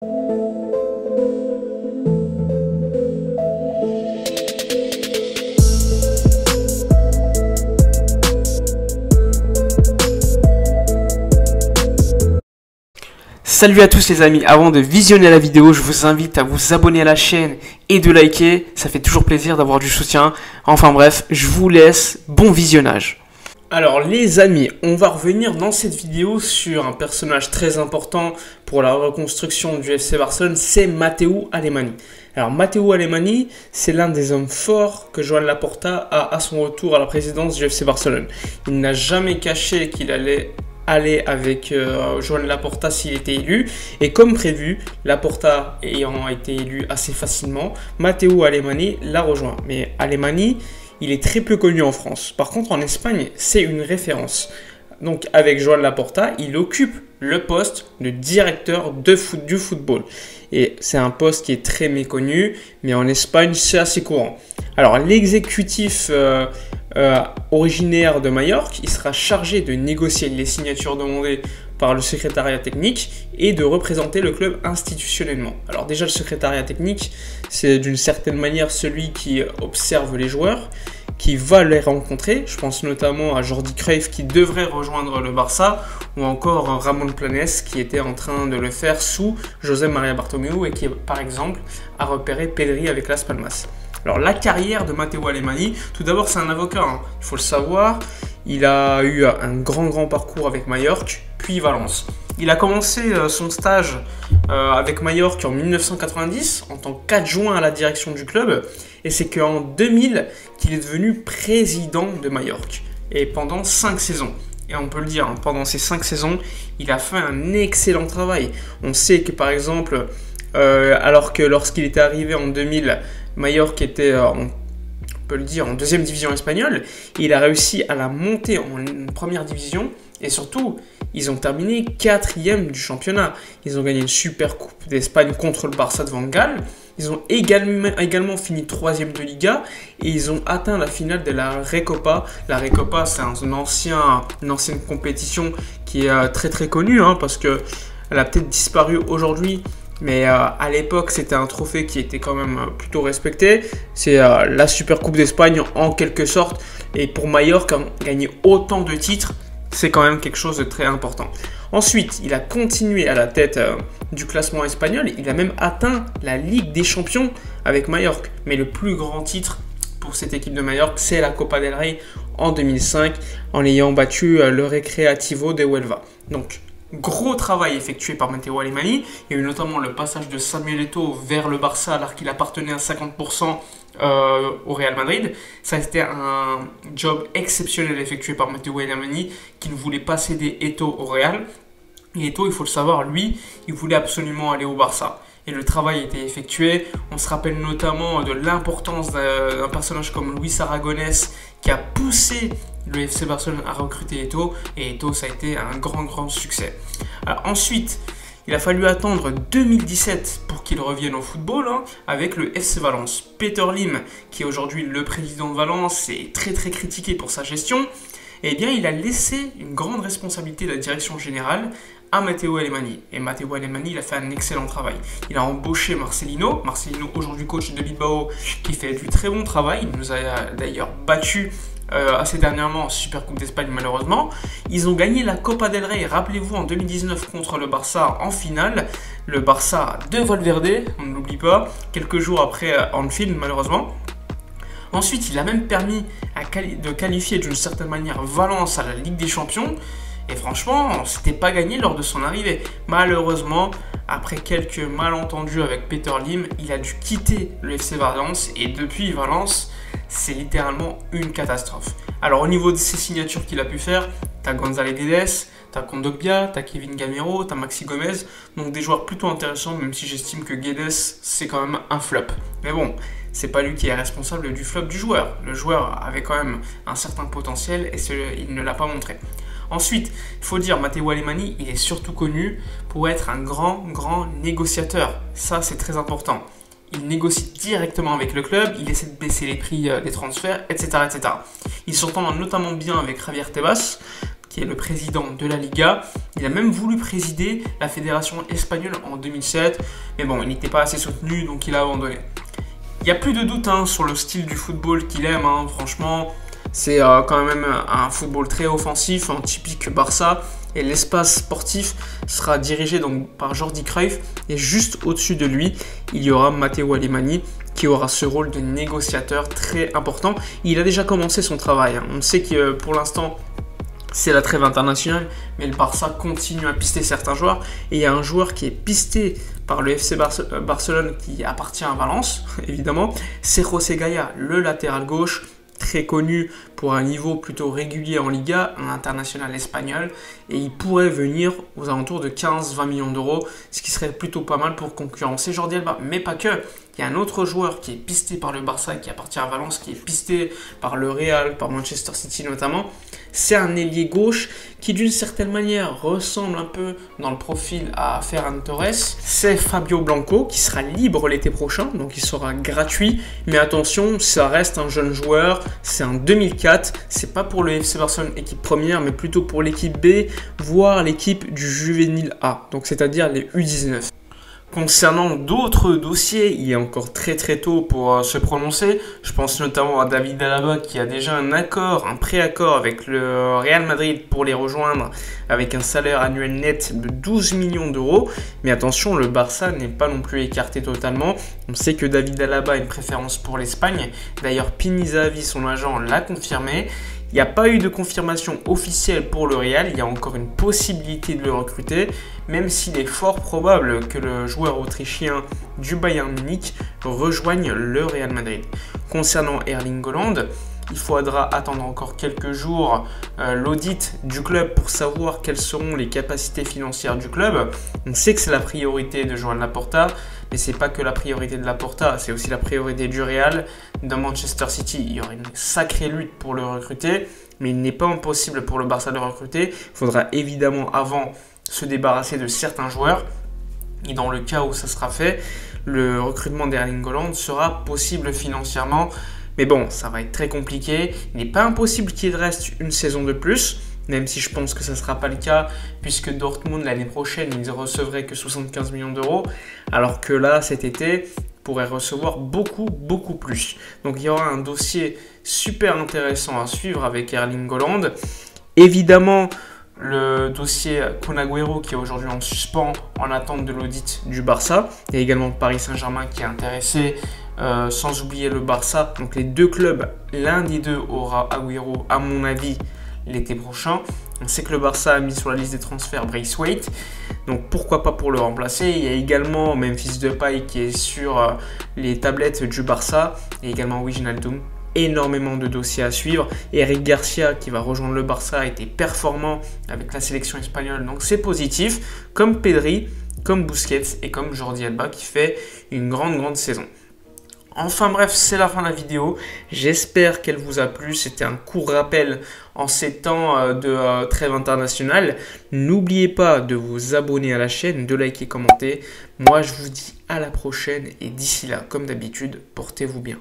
Salut à tous les amis, avant de visionner la vidéo, je vous invite à vous abonner à la chaîne et de liker, ça fait toujours plaisir d'avoir du soutien. Enfin bref, je vous laisse, bon visionnage. Alors les amis, on va revenir dans cette vidéo sur un personnage très important pour la reconstruction du FC Barcelone, c'est Matteo Alemany. Alors Matteo Alemany, c'est l'un des hommes forts que Joan Laporta a à son retour à la présidence du FC Barcelone. Il n'a jamais caché qu'il allait aller avec Joan Laporta s'il était élu, et comme prévu, Laporta ayant été élu assez facilement, Matteo Alemany l'a rejoint. Mais Alemany, il est très peu connu en France. Par contre, en Espagne, c'est une référence. Donc avec Joan Laporta, il occupe le poste de directeur du football. Et c'est un poste qui est très méconnu, mais en Espagne, c'est assez courant. Alors l'exécutif originaire de Majorque, il sera chargé de négocier les signatures demandées par le secrétariat technique et de représenter le club institutionnellement. Alors déjà, le secrétariat technique, c'est d'une certaine manière celui qui observe les joueurs, qui va les rencontrer. Je pense notamment à Jordi Cruyff qui devrait rejoindre le Barça, ou encore Ramon Planes qui était en train de le faire sous José María Bartomeu et qui, par exemple, a repéré Pedri avec Las Palmas. Alors la carrière de Matteo Alemany, tout d'abord c'est un avocat, il faut le savoir. Il a eu un grand parcours avec Majorque, puis Valence. Il a commencé son stage avec Majorque en 1990 en tant qu'adjoint à la direction du club. Et c'est qu'en 2000 qu'il est devenu président de Majorque. Et pendant 5 saisons. Et on peut le dire, pendant ces 5 saisons, il a fait un excellent travail. On sait que par exemple, alors que lorsqu'il était arrivé en 2000, Majorque était, on peut le dire, en deuxième division espagnole. Il a réussi à la monter en première division. Et surtout, ils ont terminé 4e du championnat. Ils ont gagné une super coupe d'Espagne contre le Barça de Van Gaal. Ils ont également fini 3e de Liga. Et ils ont atteint la finale de la Recopa. La Recopa, c'est une ancienne compétition qui est très connue. Parce qu'elle a peut-être disparu aujourd'hui. Mais à l'époque, c'était un trophée qui était quand même plutôt respecté. C'est la Super Coupe d'Espagne en quelque sorte. Et pour Majorque, gagner autant de titres, c'est quand même quelque chose de très important. Ensuite, il a continué à la tête du classement espagnol. Il a même atteint la Ligue des Champions avec Majorque. Mais le plus grand titre pour cette équipe de Majorque, c'est la Copa del Rey en 2005, en ayant battu le Recreativo de Huelva. Donc, gros travail effectué par Matteo Alemany. Il y a eu notamment le passage de Samuel Eto'o vers le Barça alors qu'il appartenait à 50% au Real Madrid. Ça a été un job exceptionnel effectué par Matteo Alemany qui ne voulait pas céder Eto'o au Real. Et Eto'o, il faut le savoir, lui, il voulait absolument aller au Barça. Et le travail a été effectué. On se rappelle notamment de l'importance d'un personnage comme Luis Aragonés qui a poussé le FC Barcelone à recruter Eto'o. Et Eto'o, ça a été un grand succès. Alors, ensuite, il a fallu attendre 2017 pour qu'il revienne au football avec le FC Valence. Peter Lim, qui est aujourd'hui le président de Valence, est très critiqué pour sa gestion. Eh bien, il a laissé une grande responsabilité de la direction générale à Matteo Alemany. Et Matteo Alemany, il a fait un excellent travail. Il a embauché Marcelino, aujourd'hui coach de Bilbao, qui fait du très bon travail. Il nous a d'ailleurs battu assez dernièrement en Super Coupe d'Espagne malheureusement. Ils ont gagné la Copa del Rey, rappelez-vous, en 2019 contre le Barça en finale. Le Barça de Valverde, on ne l'oublie pas, quelques jours après Anfield malheureusement. Ensuite, il a même permis de qualifier d'une certaine manière Valence à la Ligue des Champions. Et franchement, c'était pas gagné lors de son arrivée. Malheureusement, après quelques malentendus avec Peter Lim, il a dû quitter le FC Valence. Et depuis Valence, c'est littéralement une catastrophe. Alors au niveau de ses signatures qu'il a pu faire, t'as Gonzalo Guedes, t'as Kondogbia, t'as Kevin Gamero, t'as Maxi Gomez. Donc des joueurs plutôt intéressants, même si j'estime que Guedes, c'est quand même un flop. Mais bon, c'est pas lui qui est responsable du flop du joueur. Le joueur avait quand même un certain potentiel et il ne l'a pas montré. Ensuite, il faut dire, Matteo Alemany, il est surtout connu pour être un grand négociateur. Ça, c'est très important. Il négocie directement avec le club, il essaie de baisser les prix des transferts, etc. Il s'entend notamment bien avec Javier Tebas, qui qui est le président de la Liga. Il a même voulu présider la fédération espagnole en 2007, mais bon, il n'était pas assez soutenu, donc il a abandonné. Il n'y a plus de doute sur le style du football qu'il aime, franchement, c'est quand même un football très offensif, un typique Barça, et l'espace sportif sera dirigé donc par Jordi Cruyff, et juste au-dessus de lui, il y aura Matteo Alemany, qui aura ce rôle de négociateur très important. Il a déjà commencé son travail, On sait que pour l'instant, c'est la trêve internationale, mais le Barça continue à pister certains joueurs. Et il y a un joueur qui est pisté par le FC Barcelone qui appartient à Valence, évidemment. C'est José Gaya, le latéral gauche, très connu pour un niveau plutôt régulier en Liga, un international espagnol. Et il pourrait venir aux alentours de 15-20 millions d'euros, ce qui serait plutôt pas mal pour concurrencer Jordi Alba. Mais pas que. Il y a un autre joueur qui est pisté par le Barça, qui appartient à Valence, qui est pisté par le Real, par Manchester City notamment. C'est un ailier gauche qui d'une certaine manière ressemble un peu dans le profil à Ferran Torres. C'est Fabio Blanco qui sera libre l'été prochain, donc il sera gratuit. Mais attention, ça reste un jeune joueur, c'est un 2004, c'est pas pour le FC Barcelone équipe première, mais plutôt pour l'équipe B, voire l'équipe du juvénile A, donc c'est-à-dire les U19. Concernant d'autres dossiers, il est encore très tôt pour se prononcer. Je pense notamment à David Alaba qui a déjà un accord, un pré-accord avec le Real Madrid pour les rejoindre avec un salaire annuel net de 12 millions d'euros. Mais attention, le Barça n'est pas non plus écarté totalement. On sait que David Alaba a une préférence pour l'Espagne. D'ailleurs, Pini Zahavi, son agent, l'a confirmé. Il n'y a pas eu de confirmation officielle pour le Real, il y a encore une possibilité de le recruter, même s'il est fort probable que le joueur autrichien du Bayern Munich rejoigne le Real Madrid. Concernant Erling Haaland, il faudra attendre encore quelques jours l'audit du club pour savoir quelles seront les capacités financières du club. On sait que c'est la priorité de Joan Laporta, mais ce n'est pas que la priorité de Laporta, c'est aussi la priorité du Real. Dans Manchester City, il y aura une sacrée lutte pour le recruter, mais il n'est pas impossible pour le Barça de le recruter. Il faudra évidemment avant se débarrasser de certains joueurs. Et dans le cas où ça sera fait, le recrutement d'Erling Haaland sera possible financièrement. Mais bon, ça va être très compliqué. Il n'est pas impossible qu'il reste une saison de plus, même si je pense que ça ne sera pas le cas, puisque Dortmund, l'année prochaine, ils ne recevraient que 75 millions d'euros, alors que là, cet été, pourrait recevoir beaucoup plus. Donc il y aura un dossier super intéressant à suivre avec Erling Haaland. Évidemment, le dossier Kun Agüero qui est aujourd'hui en suspens en attente de l'audit du Barça. Il y a également Paris Saint-Germain qui est intéressé, sans oublier le Barça. Donc les deux clubs, l'un des deux aura Agüero à mon avis l'été prochain. On sait que le Barça a mis sur la liste des transferts Braithwaite, donc pourquoi pas pour le remplacer. Il y a également Memphis Depay qui est sur les tablettes du Barça, et également Wijnaldum. Énormément de dossiers à suivre. Eric Garcia qui va rejoindre le Barça a été performant avec la sélection espagnole, donc c'est positif, comme Pedri, comme Busquets et comme Jordi Alba qui fait une grande saison. Enfin bref, c'est la fin de la vidéo. J'espère qu'elle vous a plu. C'était un court rappel en ces temps de trêve internationale. N'oubliez pas de vous abonner à la chaîne, de liker, commenter. Moi, je vous dis à la prochaine et d'ici là, comme d'habitude, portez-vous bien.